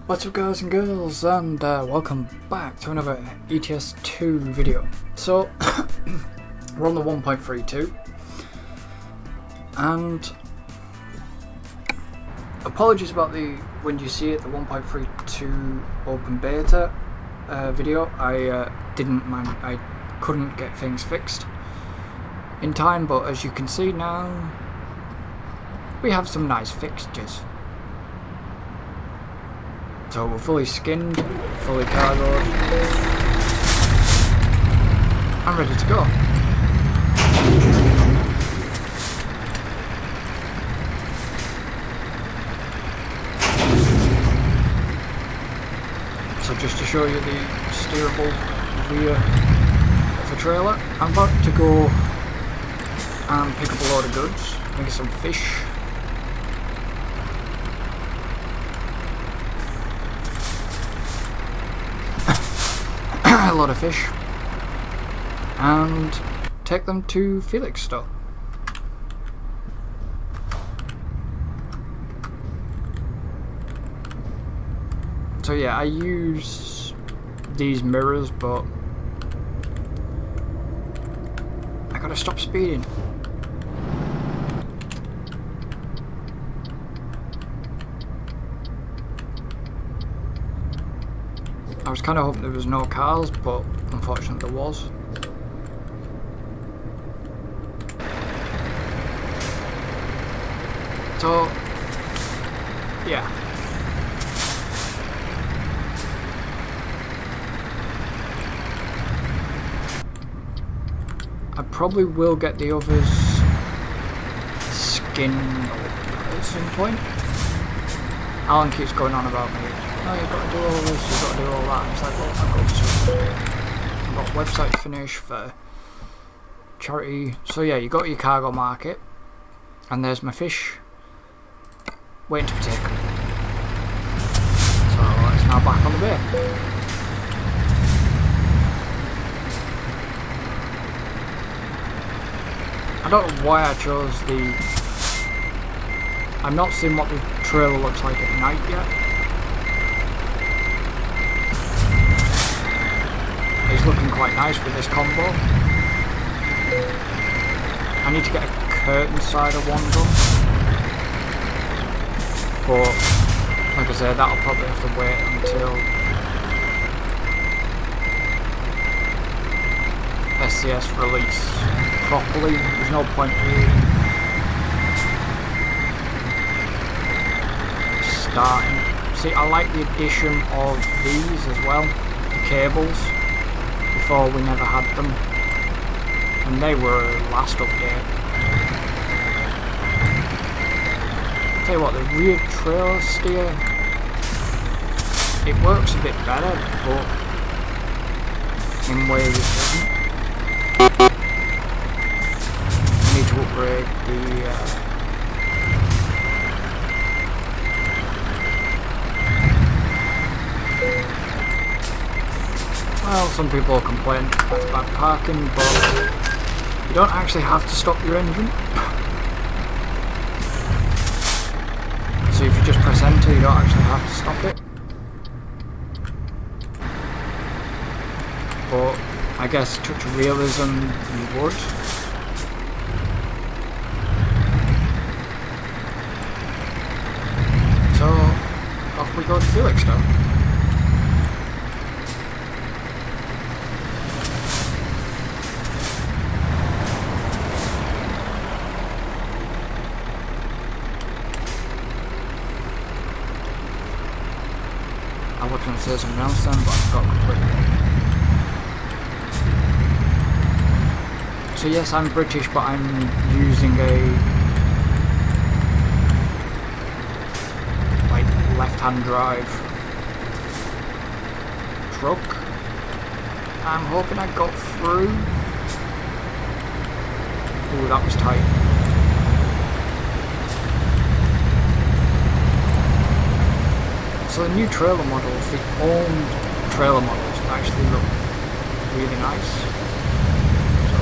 What's up guys and girls, and welcome back to another ETS2 video. So, we're on the 1.32 and apologies about when you see it, the 1.32 open beta video. I couldn't get things fixed in time, but as you can see now, we have some nice fixtures. So we're fully skinned, fully cargoed, and ready to go. So just to show you the steerable rear of the trailer, I'm about to go and pick up a load of goods, maybe some fish. A lot of fish, and take them to Felix store. So yeah, I use these mirrors, but I gotta stop speeding. I was kind of hoping there was no cars, but unfortunately there was. So, yeah. I probably will get the others skinned at some point. Alan keeps going on about me. Oh, you've got to do all this, you've got to do all that. It's like, well, I've got a website finish for charity. So yeah, you got your cargo market, and there's my fish waiting to be taken. So it's now back on the bay. I don't know why I chose the... I've not seen what the trailer looks like at night yet. It's looking quite nice with this combo. I need to get a curtain sider one done, but like I said, that'll probably have to wait until SCS release properly. There's no point really starting. See, I like the addition of these as well, the cables. Before we never had them, and they were last update. Tell you what, the rear trailer steer, it works a bit better, but in ways it doesn't. I need to upgrade the well, some people complain that's bad parking, but you don't actually have to stop your engine. So if you just press enter, you don't actually have to stop it. But I guess touch of realism you would. So off we go to Felix though. I was going to say something else then, but I forgot completely. So yes, I'm British, but I'm using a left-hand drive truck. I'm hoping I got through. Ooh, that was tight. So the new trailer models, the old trailer models, actually look really nice. So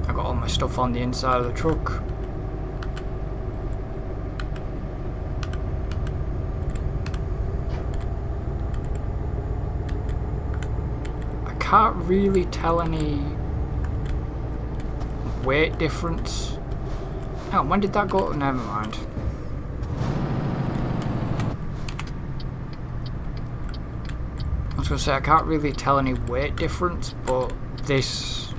I got all my stuff on the inside of the truck. can't really tell any weight difference. Oh, when did that go? Never mind. I was going to say I can't really tell any weight difference, but this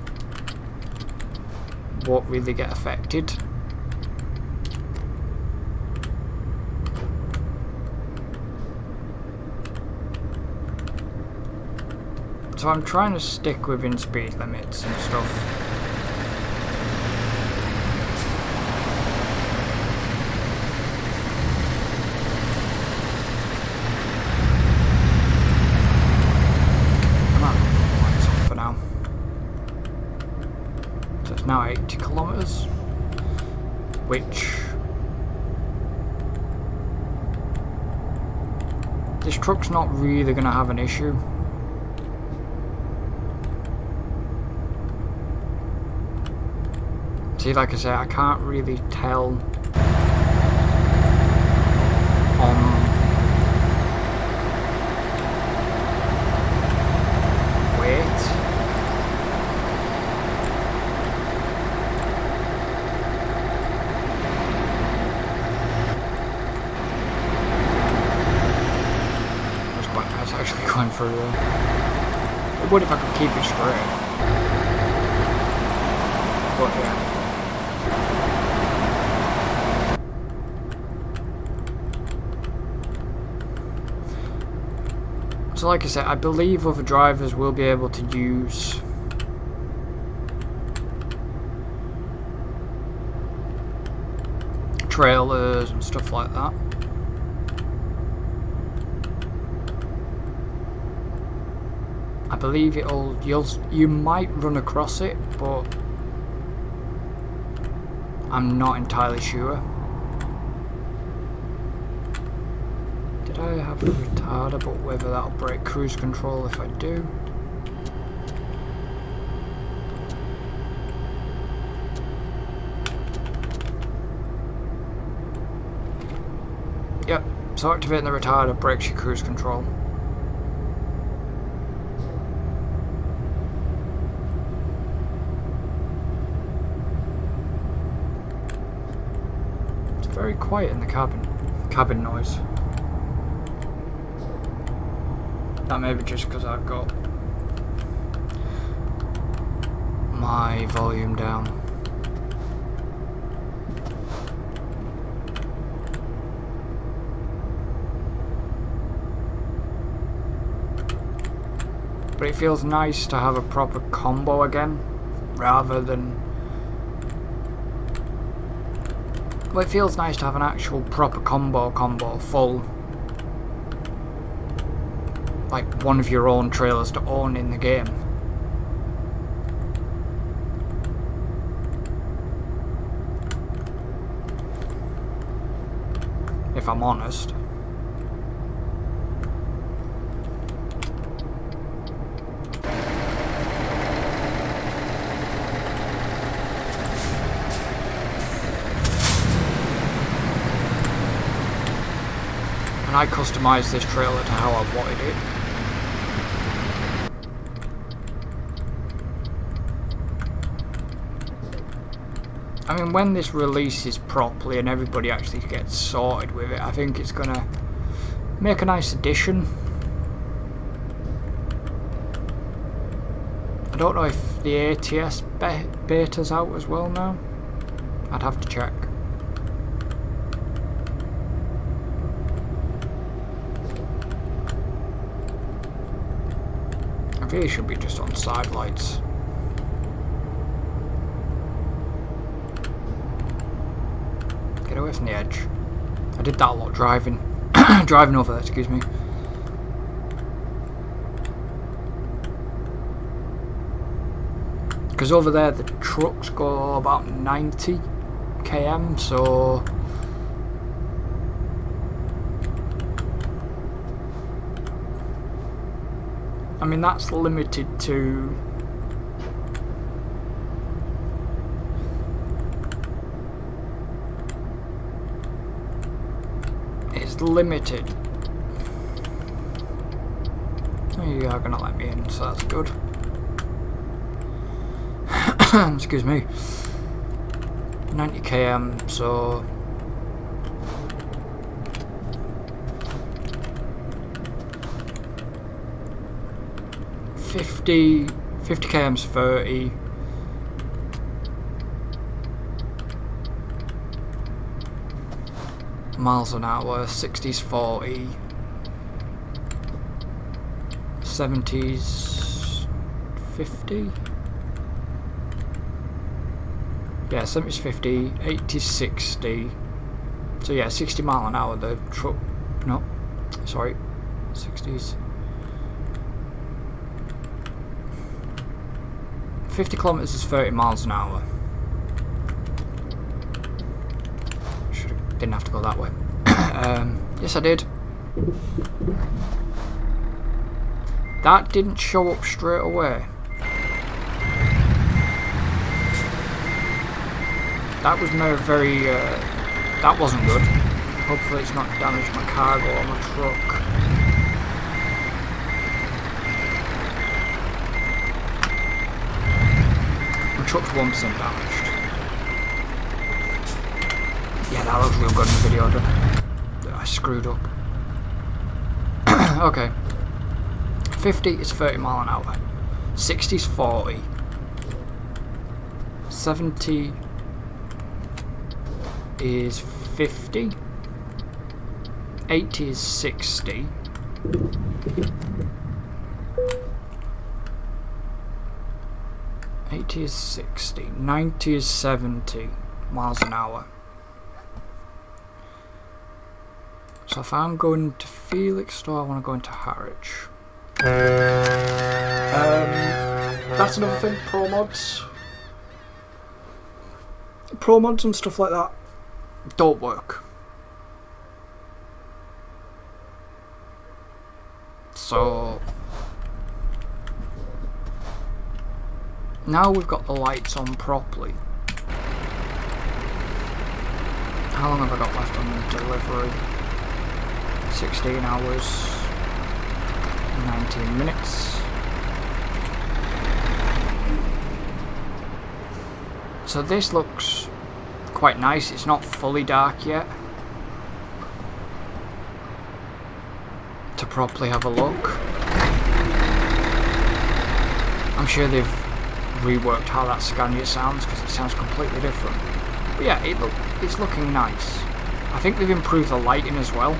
won't really get affected. So I'm trying to stick within speed limits and stuff. Now 80 kilometers, which this truck's not really going to have an issue. See, like I say, I can't really tell on going through there. It would if I could keep it straight. But yeah. So like I said, I believe other drivers will be able to use trailers and stuff like that. I believe you might run across it, but I'm not entirely sure. Did I have a retarder, but whether that'll break cruise control if I do? Yep, so activating the retarder breaks your cruise control. Very quiet in the cabin noise. That may be just because I've got my volume down. But it feels nice to have a proper combo again, rather than... Well, it feels nice to have an actual proper combo full. Like one of your own trailers to own in the game. If I'm honest. And I customised this trailer to how I wanted it. I mean, when this releases properly and everybody actually gets sorted with it, I think it's gonna make a nice addition. I don't know if the ATS beta's out as well now. I'd have to check. I think it should be just on side lights. Get away from the edge. I did that a lot driving. Driving over there, excuse me. Because over there the trucks go about 90 km, so I mean that's limited to limited. Oh, you are gonna let me in, so that's good. excuse me, 90 km, so 50 km's 30. Miles an hour, 60's 40, 70's 50. Yeah, 70's 50, 80's 60. So yeah, 60 mile an hour the truck. No, sorry, 60's. 50 kilometers is 30 miles an hour. Didn't have to go that way. Yes, I did. That didn't show up straight away. That was very. That wasn't good. Hopefully, it's not damaged my cargo or my truck. My truck's 1% damaged. Yeah, that looks real good in the video, doesn't it? I screwed up. Okay. 50 is 30 mile an hour. 60 is 40. 70 is 50. 80 is 60. 80 is 60. 90 is 70 miles an hour. So if I'm going to Felixstowe, I want to go into Harwich. That's another thing, pro mods. Pro mods and stuff like that don't work. So now we've got the lights on properly. How long have I got left on the delivery? 16 hours, 19 minutes. So this looks quite nice. It's not fully dark yet. To properly have a look. I'm sure they've reworked how that Scania sounds because it sounds completely different. But yeah, it's looking nice. I think they've improved the lighting as well.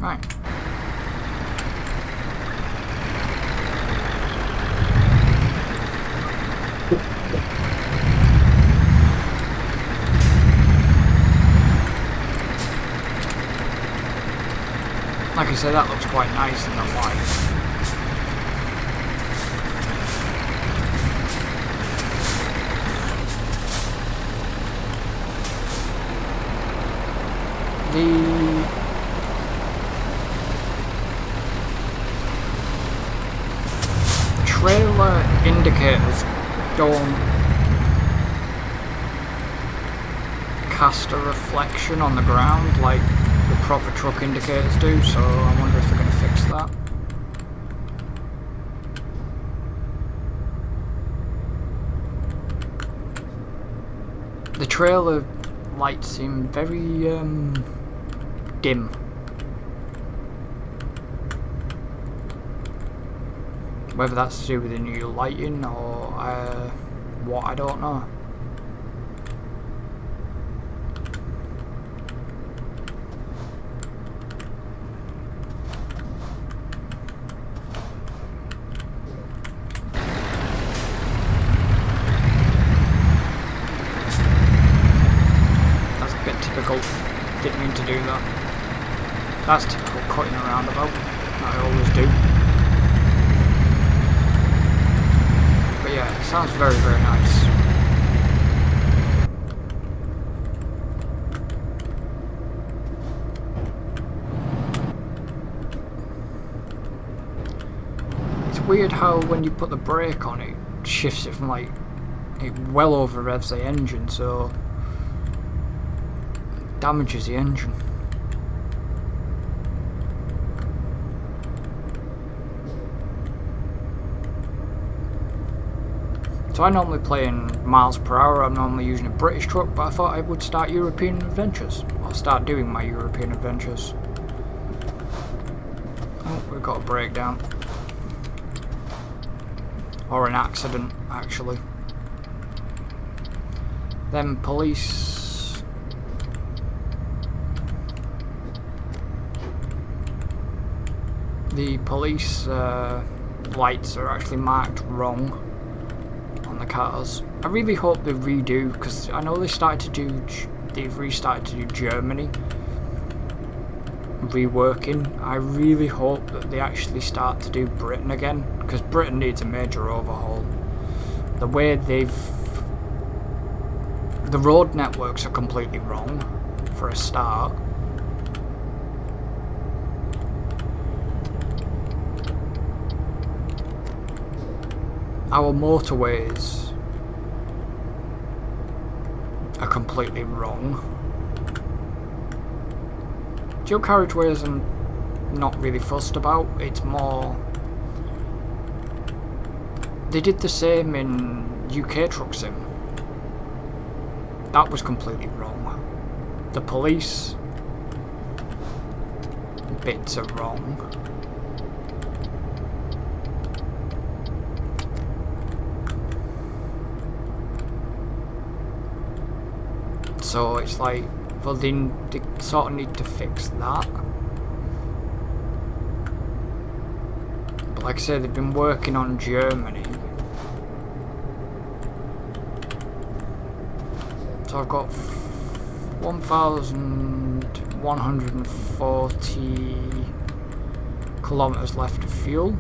Right. Like I said, that looks quite nice in the light. The trailer indicators don't cast a reflection on the ground like the proper truck indicators do, so I wonder if they're going to fix that. The trailer lights seem very dim. Whether that's to do with the new lighting or what, I don't know. That's a bit typical. Didn't mean to do that. That's typical cutting a roundabout. I always do. Yeah, it sounds very, very nice. It's weird how when you put the brake on it shifts it from like it well over revs the engine, so damages the engine. So I normally play in miles per hour. I'm normally using a British truck, but I thought I would start European adventures. I'll start doing my European adventures. Oh, we've got a breakdown. Or an accident, actually. Then police. The police lights are actually marked wrong on the cars. I really hope they redo, because I know they've restarted to do Germany reworking. I really hope that they actually start to do Britain again, because Britain needs a major overhaul. The way the road networks are completely wrong for a start. Our motorways are completely wrong. Dual carriageways I'm not really fussed about. It's more... They did the same in UK Truck Sim. That was completely wrong. The police bits are wrong. So it's like, well, they sort of need to fix that. But like I said, they've been working on Germany. So I've got 1,140 kilometers left of fuel.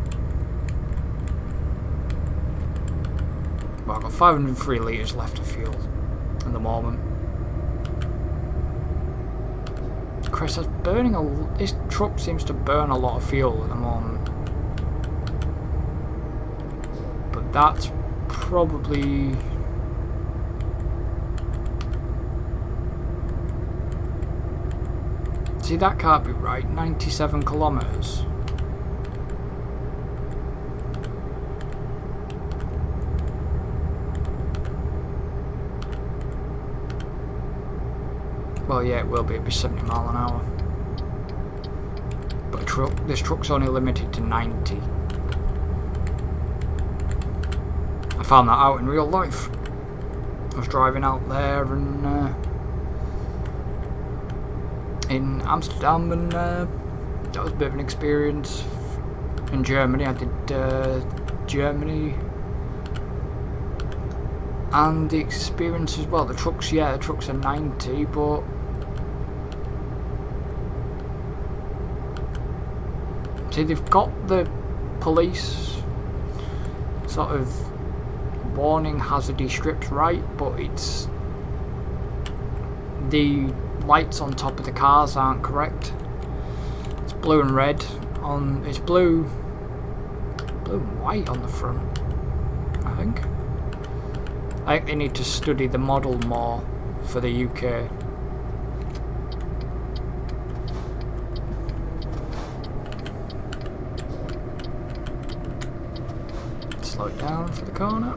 Well, I've got 503 litres left of fuel at the moment. Chris, this truck seems to burn a lot of fuel at the moment. But that's probably... See, that can't be right. 97 kilometers. Well, yeah, it will be. It'll be 70 mile an hour. But this truck's only limited to 90. I found that out in real life. I was driving out there and in Amsterdam, and that was a bit of an experience. In Germany, I did Germany, and the experience as well. The trucks, yeah, the trucks are 90, but see, they've got the police sort of warning hazardy strips right, but it's the lights on top of the cars aren't correct. It's blue and red on, it's blue and white on the front, I think. I think they need to study the model more for the UK. Slow it down for the corner.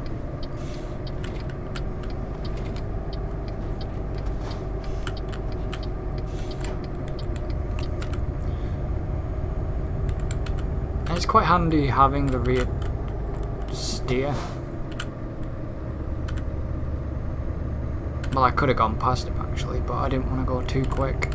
And it's quite handy having the rear steer. Well, I could have gone past him actually, but I didn't want to go too quick.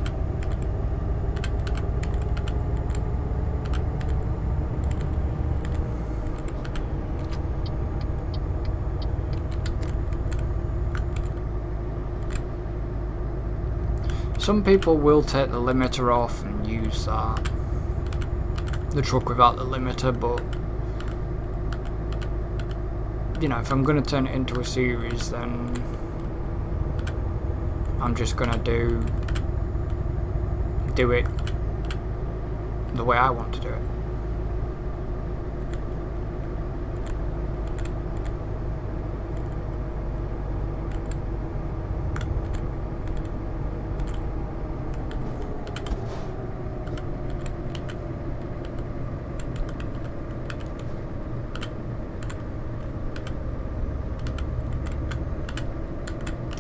Some people will take the limiter off and use that. The truck without the limiter, but you know, if I'm going to turn it into a series, then I'm just gonna do it the way I want to do it.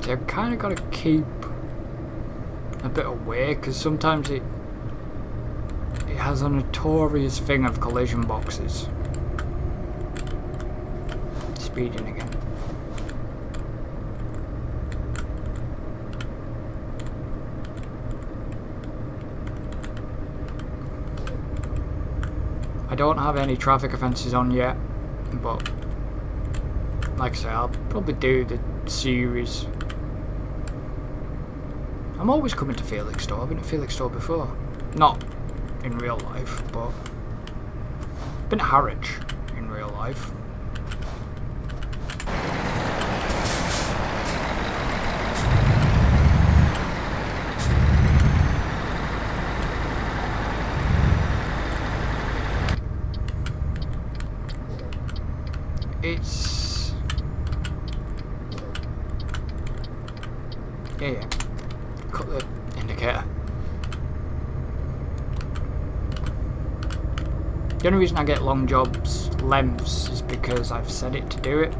So I've kind of got to keep a bit away, because sometimes it has a notorious thing of collision boxes. Speeding again. I don't have any traffic offences on yet, but like I say, I'll probably do the series. I'm always coming to Felixstowe. I've been to Felixstowe before. Not in real life, but been to Harwich in real life. It's yeah. Cut the indicator. The only reason I get long jobs lengths is because I've set it to do it.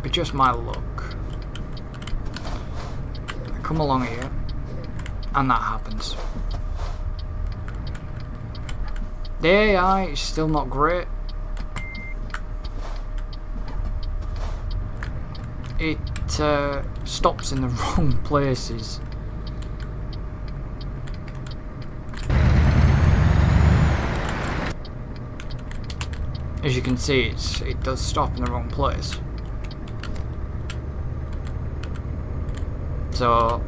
But just my luck. I come along here and that happens. The AI is still not great. It stops in the wrong places. As you can see, it does stop in the wrong place. So,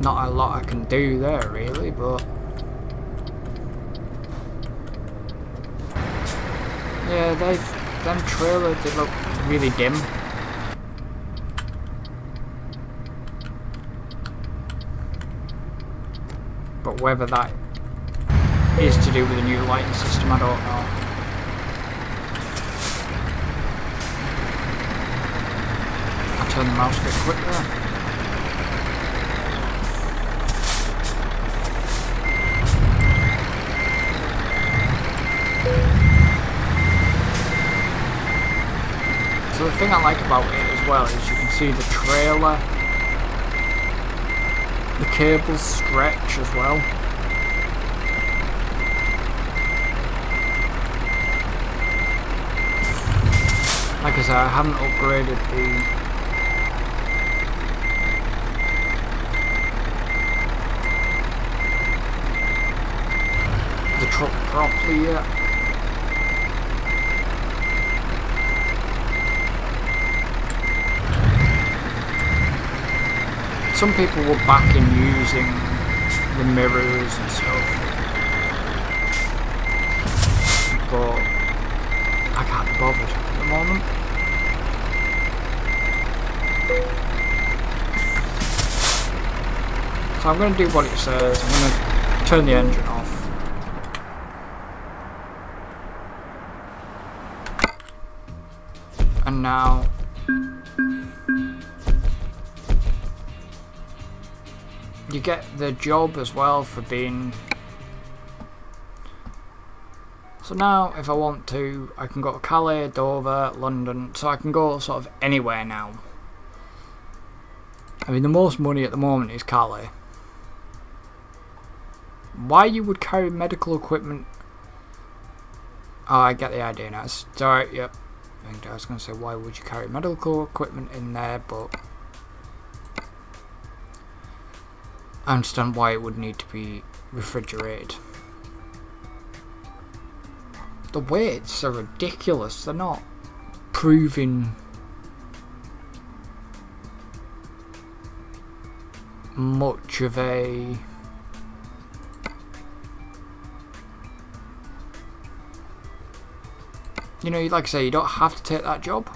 not a lot I can do there really, but yeah, them trailers, they look really dim. But whether that is to do with the new lighting system, I don't know. I turned the mouse a bit quick there. So the thing I like about it as well is you can see the trailer, the cables stretch as well. Like I said, I haven't upgraded the truck properly yet. Some people were back in using the mirrors and stuff, but I can't be bothered at the moment. So I'm going to do what it says. I'm going to turn the engine off. And now you get the job as well for being... So now if I want to, I can go to Calais, Dover, London, so I can go sort of anywhere now. I mean, the most money at the moment is Calais. Why you would carry medical equipment? Oh, I get the idea now. Sorry, yep. I was going to say, why would you carry medical equipment in there, but I understand why it would need to be refrigerated. The weights are ridiculous. They're not proving much of a... You know, like I say, you don't have to take that job.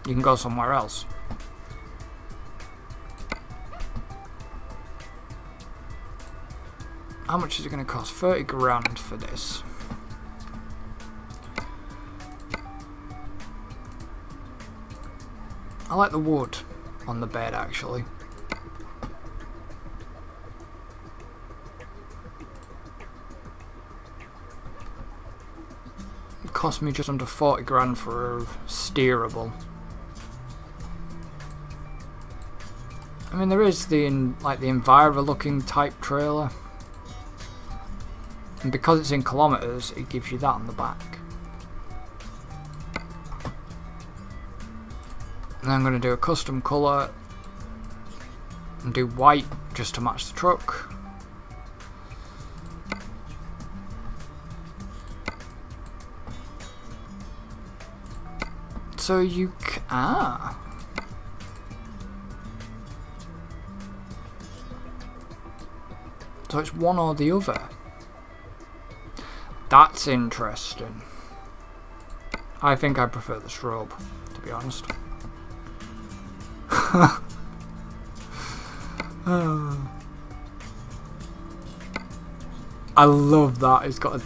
You can go somewhere else. How much is it going to cost? 30 grand for this. I like the wood on the bed actually. cost me just under 40 grand for a steerable. I mean, there is the Enviro looking type trailer, and because it's in kilometres, it gives you that on the back. And then I'm going to do a custom colour and do white just to match the truck. So you can... So it's one or the other. That's interesting. I think I prefer the strobe, to be honest. I love that. It's got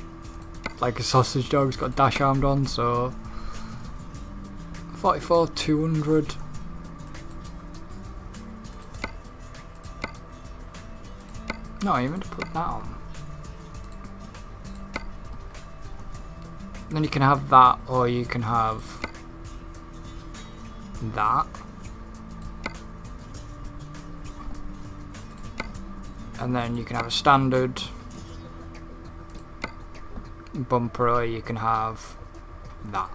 like a sausage dog. It's got dash armed on, so 44,200. No, you meant to put that on. Then you can have that, or you can have that. And then you can have a standard bumper, or you can have that.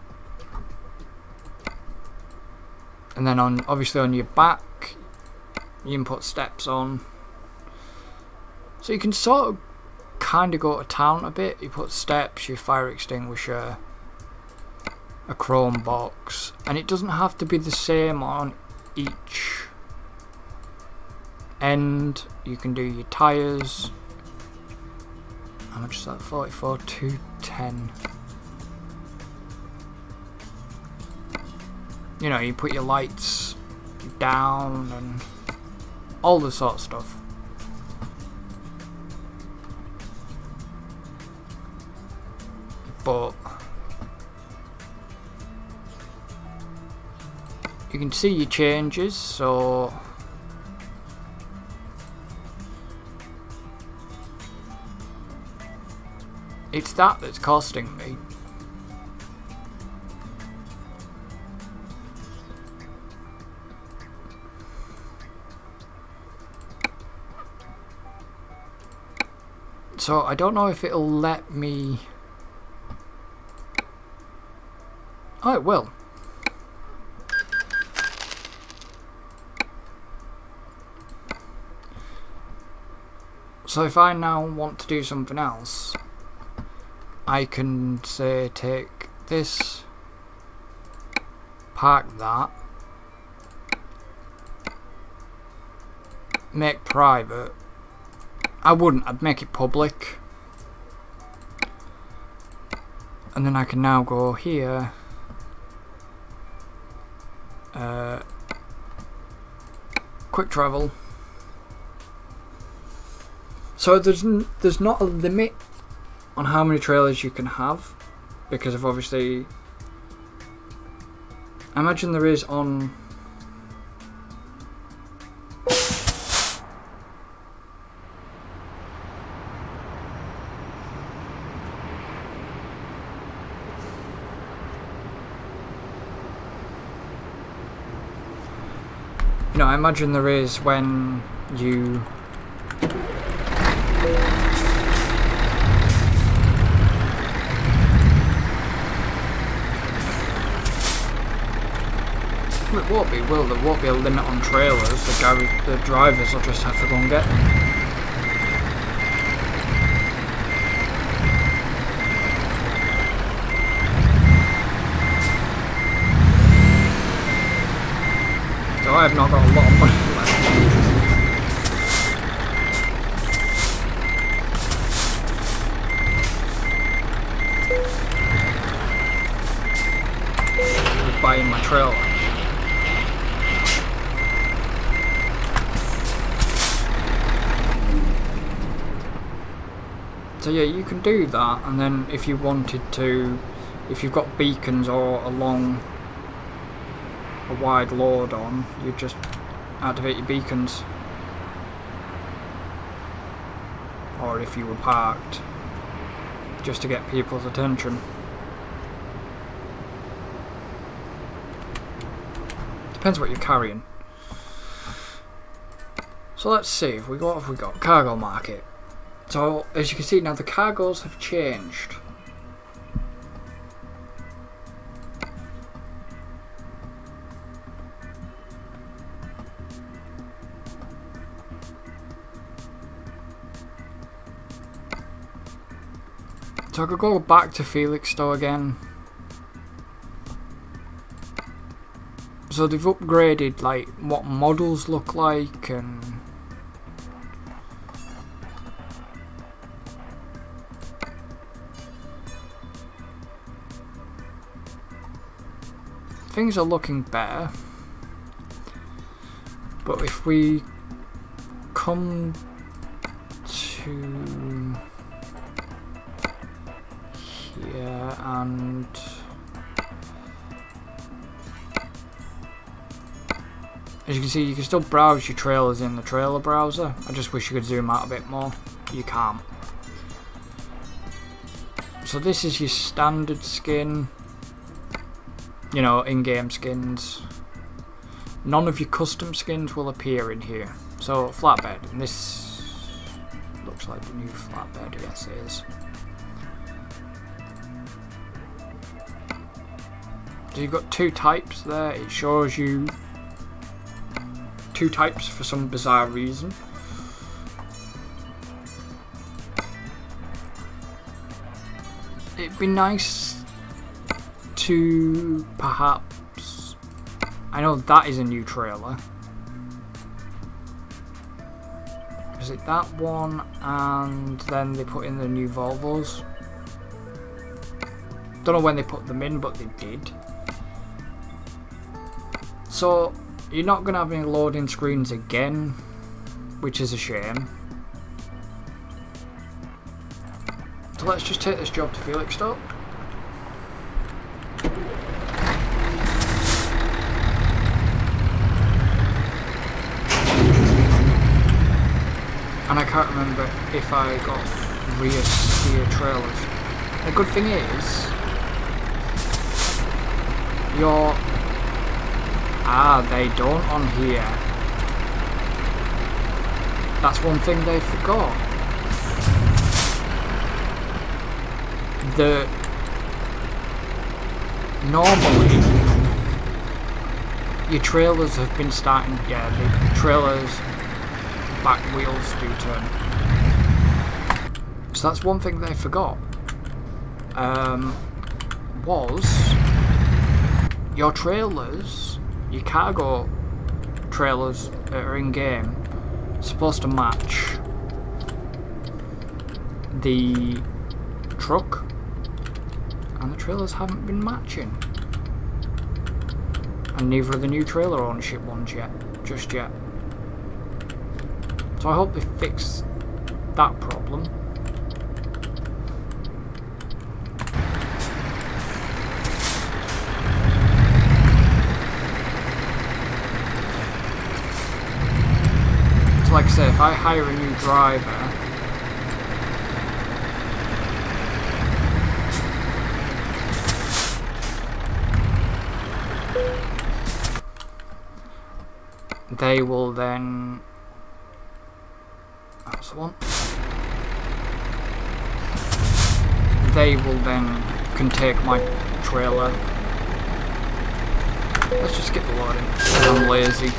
And then obviously on your back, you can put steps on. So you can sort of kind of go to town a bit. You put steps, your fire extinguisher, a chrome box, and it doesn't have to be the same on each end. You can do your tyres. How much is that? 44,210. You know, you put your lights down and all the sort of stuff. But you can see your changes, so it's that that's costing me. So I don't know if it'll let me. Oh, it will. So if I now want to do something else, I can say take this, park that, make private. I wouldn't, I'd make it public. And then I can now go here. Quick travel. So there's not a limit on how many trailers you can have, because of obviously, I imagine there is on you know, I imagine there is when you it won't be, will there? Won't be a limit on trailers. The drivers will just have to go and get them. So I have not got a lot of money left. With buying my trailer. So yeah, you can do that, and then if you wanted to, if you've got beacons or along a wide load on, you just activate your beacons. Or if you were parked, just to get people's attention. Depends what you're carrying. So let's see, what have we got? Cargo market. So as you can see now, the cargoes have changed. So I could go back to Felixstowe again. So they've upgraded like what models look like and things are looking better. But if we come to here and as you can see, you can still browse your trailers in the trailer browser. I just wish you could zoom out a bit more. You can't. So this is your standard skin, you know, in-game skins. None of your custom skins will appear in here. So flatbed, and this looks like the new flatbed. Yes, it is. So you've got two types there. It shows you two types for some bizarre reason. It'd be nice to perhaps, I know that is a new trailer. Is it that one and then they put in the new Volvos? Don't know when they put them in, but they did. So you're not going to have any loading screens again, which is a shame. So let's just take this job to Felixstowe. And I can't remember if I got rear steer trailers. The good thing is, they don't on here. That's one thing they forgot. Normally your trailers have been starting, the trailers back wheels do turn. So that's one thing they forgot. Was your trailers, your cargo trailers that are in game, supposed to match the truck, and the trailers haven't been matching, and neither are the new trailer ownership ones just yet. So I hope they fix that problem. So like I say, if I hire a new driver, they will then, that's the one, they will then can take my trailer. Let's just skip the loading, because I'm lazy.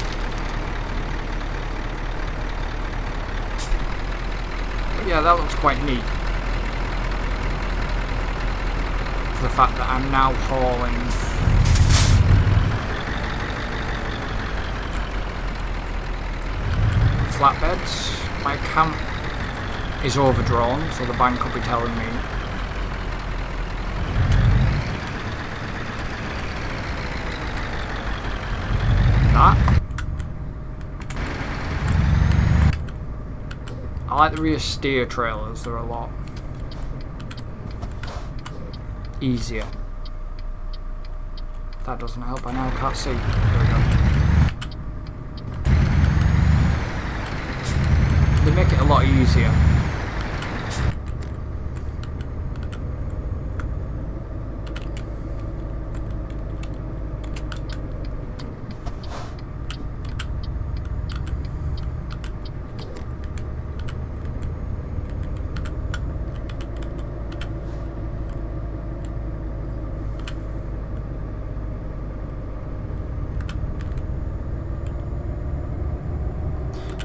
But yeah, that looks quite neat. For the fact that I'm now hauling flatbeds. My camp is overdrawn, so the bank could be telling me that. I like the rear steer trailers, they're a lot easier. That doesn't help, I now can't see. There we go. They make it a lot easier.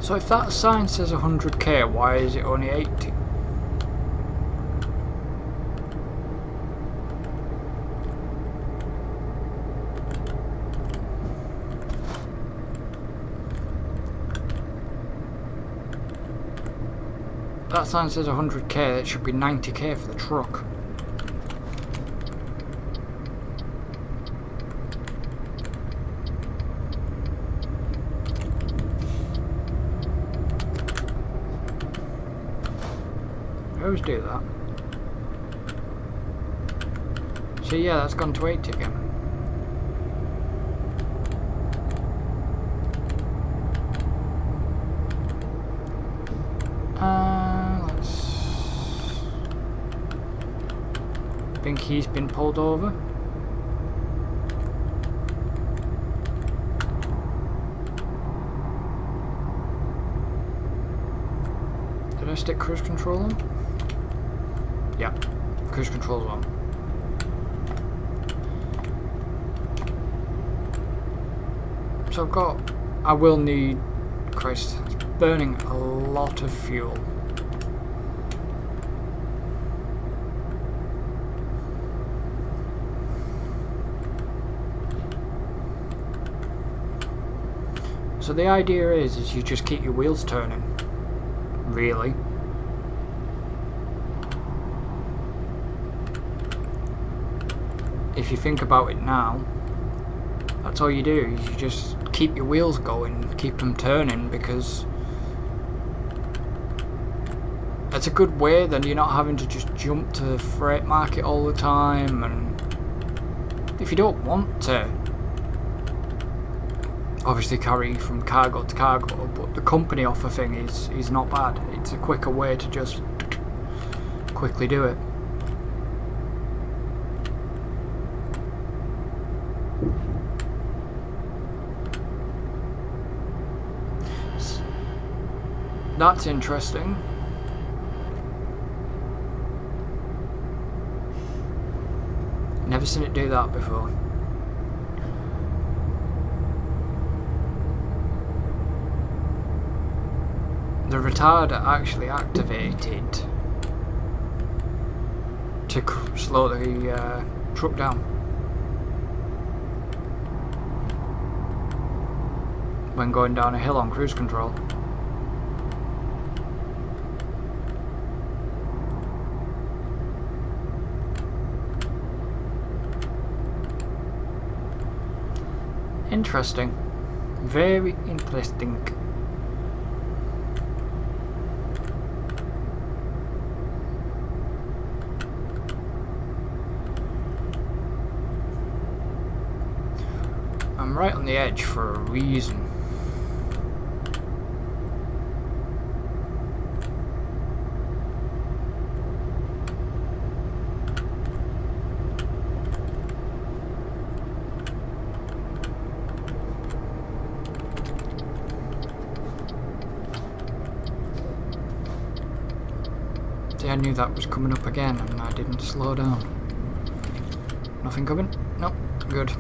So if that sign says 100k, why is it only 80? That sign says 100k, it should be 90k for the truck. I always do that. So yeah, that's gone to 80 again. I think he's been pulled over. Did I stick cruise control on? Yeah, cruise control's on. So I will need, Christ, it's burning a lot of fuel. So the idea is you just keep your wheels turning, really. If you think about it now, that's all you do, is you just keep your wheels going, keep them turning, because that's a good way, then you're not having to just jump to the freight market all the time, and if you don't want to obviously carry from cargo to cargo, but the company offer thing is not bad. It's a quicker way to just quickly do it. That's interesting. Never seen it do that before. The retarder actually activated to slow the truck down when going down a hill on cruise control. Interesting. Very interesting. I'm right on the edge for a reason. See, I knew that was coming up again and I didn't slow down. Nothing coming? Nope, good.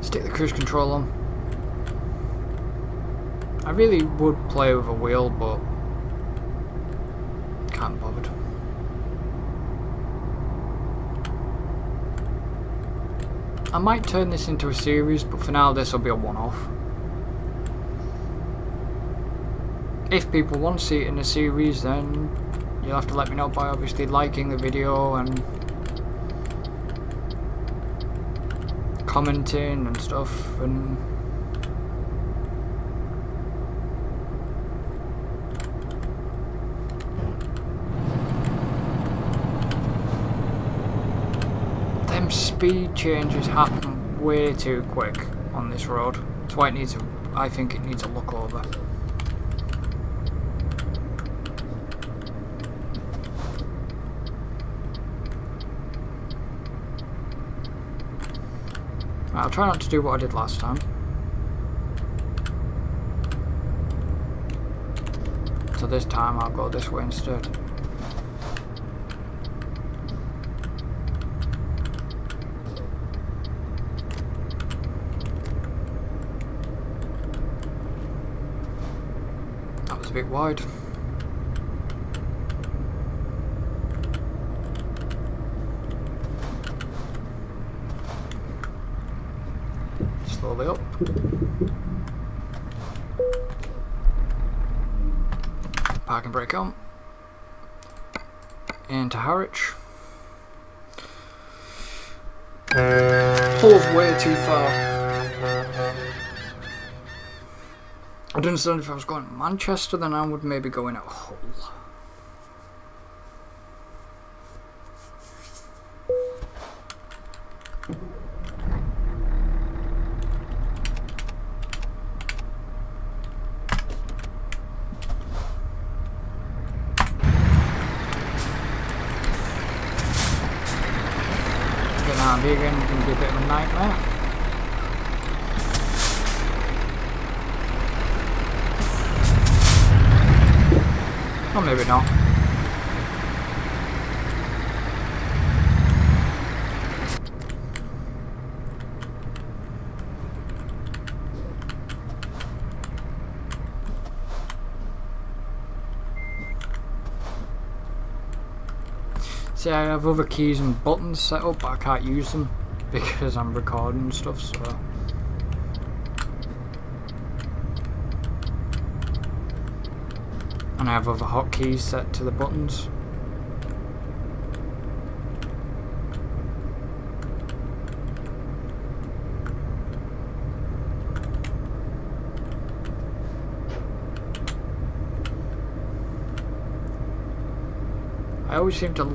Stick the cruise control on. I really would play with a wheel, but can't be bothered. I might turn this into a series, but for now this will be a one-off. If people want to see it in a series, then you'll have to let me know by obviously liking the video and commenting and stuff, and them speed changes happen way too quick on this road. That's why it needs I think it needs a look over. Right, I'll try not to do what I did last time. So this time I'll go this way instead. That was a bit wide. Slowly up. Parking brake on. Into Harwich. Pulled way too far. I'd understand if I was going to Manchester, then I would maybe go in at Hull. Again, it's going to be a bit of a nightmare. Or maybe not. See, I have other keys and buttons set up, but I can't use them because I'm recording and stuff, so... And I have other hotkeys set to the buttons. I always seem to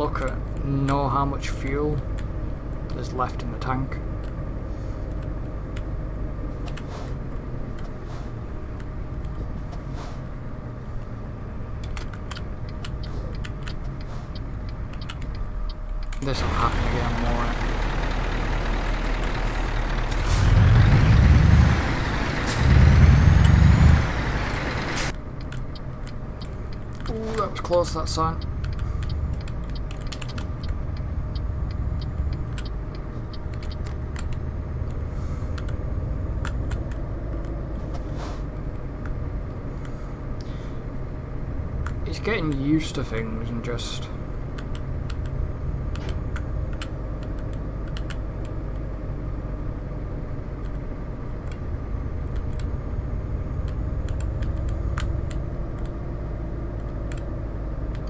know how much fuel there's left in the tank. This will happen again more. Ooh, that was close, that sign. It's getting used to things and just...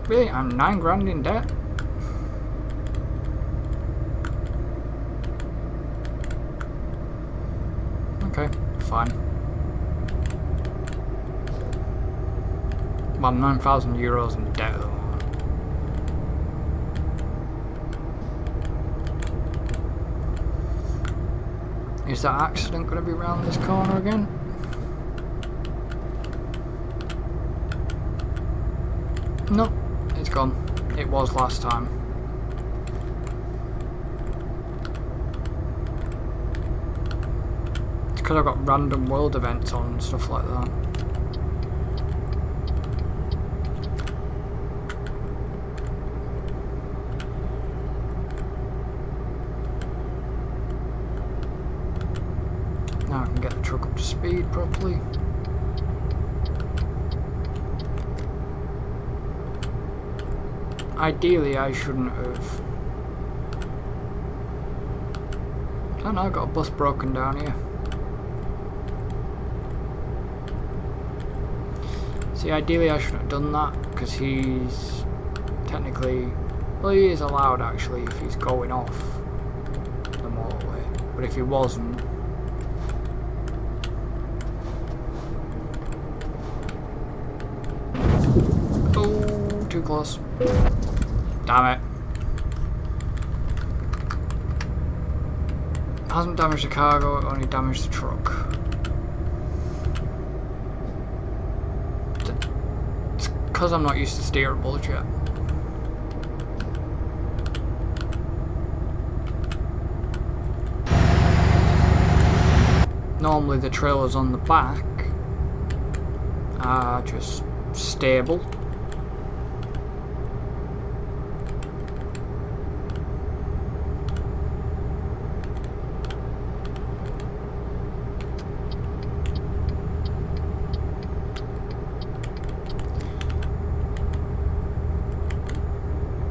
Really? I'm 9 grand in debt? Okay, fine. Well, I'm 9,000 euros in debt though. Is that accident going to be around this corner again? No, it's gone. It was last time. It's because I've got random world events on and stuff like that. Now I can get the truck up to speed properly. Ideally, I shouldn't have. Oh no, I got a bus broken down here. See, ideally, I shouldn't have done that because he's technically, well, he is allowed actually if he's going off the motorway. But if he wasn't, oh, too close. Damn it. Hasn't damaged the cargo, it only damaged the truck. It's because I'm not used to steerables yet. normally the trailers on the back are just stable.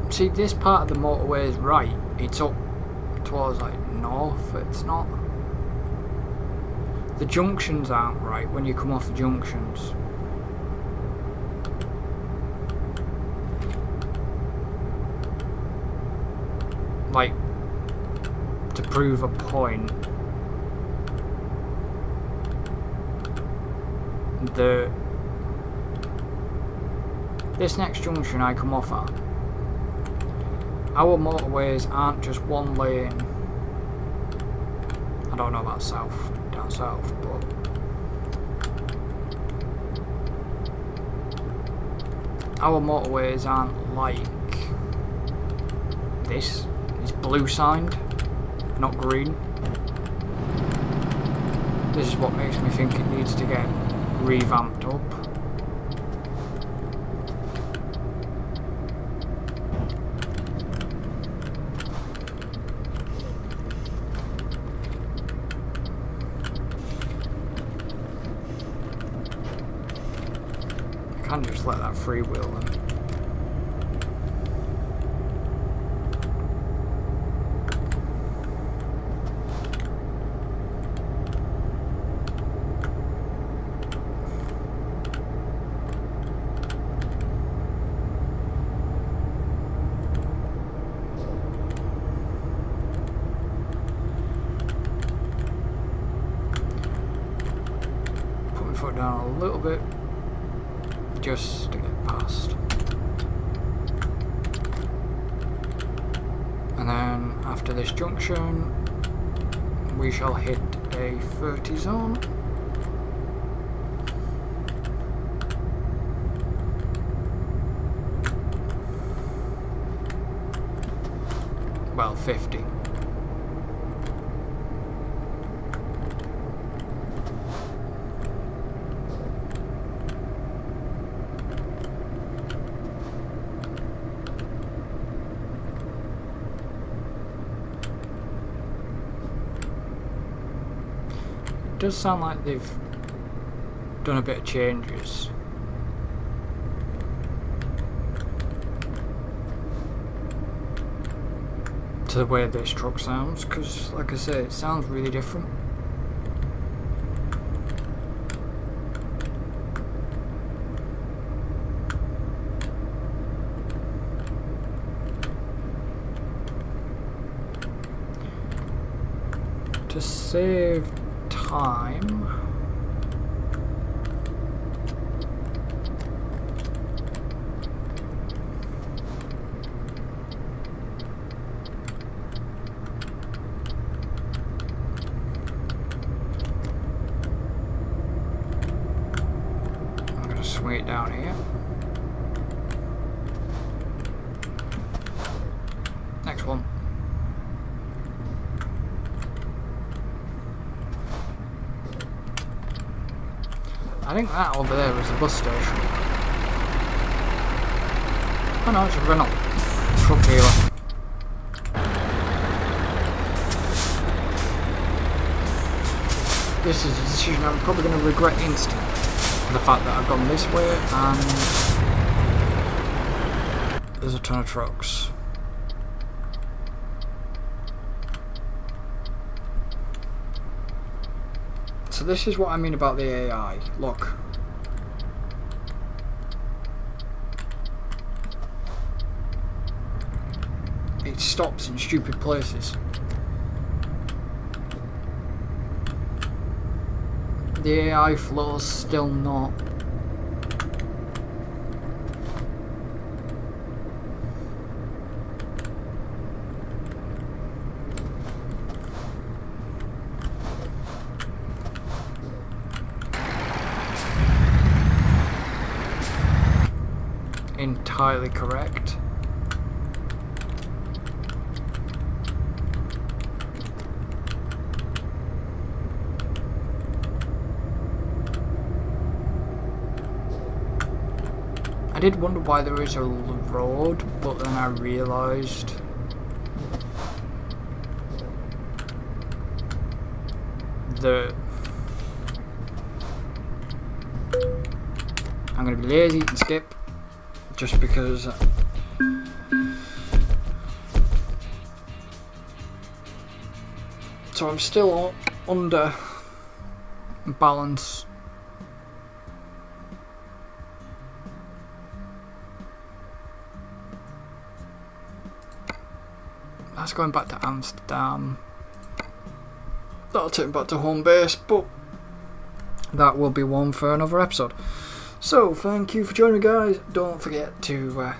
See, this part of the motorway is right. It's up towards like north. It's not. The junctions aren't right when you come off the junctions. Like, to prove a point, this next junction I come off at, our motorways aren't just one lane. I don't know about down south, but our motorways aren't like this. It's blue signed, not green. This is what makes me think it needs to get revamped up. I can't just let that freewheel then. Put my foot down a little bit, just to get past. And then after this junction we shall hit a 30 zone. Well, 50. It does sound like they've done a bit of changes. To the way this truck sounds, because like I say, it sounds really different. To save time, I'm going to swing it down here. Next one. I think that over there is the bus station. Oh no, it's a Renault truck dealer. This is a decision I'm probably going to regret instantly, for the fact that I've gone this way and there's a ton of trucks. So this is what I mean about the AI. Look. It stops in stupid places. The AI flow's still not. Entirely correct. did wonder why there is a road, but then I realised that I'm going to be lazy and skip just because so I'm still under balance. That's going back to Amsterdam. That'll take me back to home base, but that will be one for another episode. So thank you for joining me, guys. Don't forget to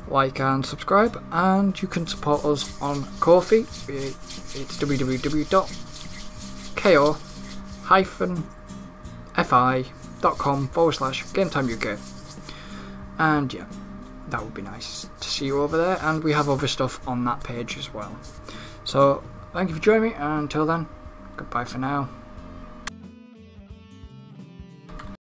like and subscribe, and you can support us on Ko-fi. It's www.ko-fi.com/GametimeUK, and yeah, that would be nice to see you over there, and we have other stuff on that page as well. So thank you for joining me, and until then, goodbye for now.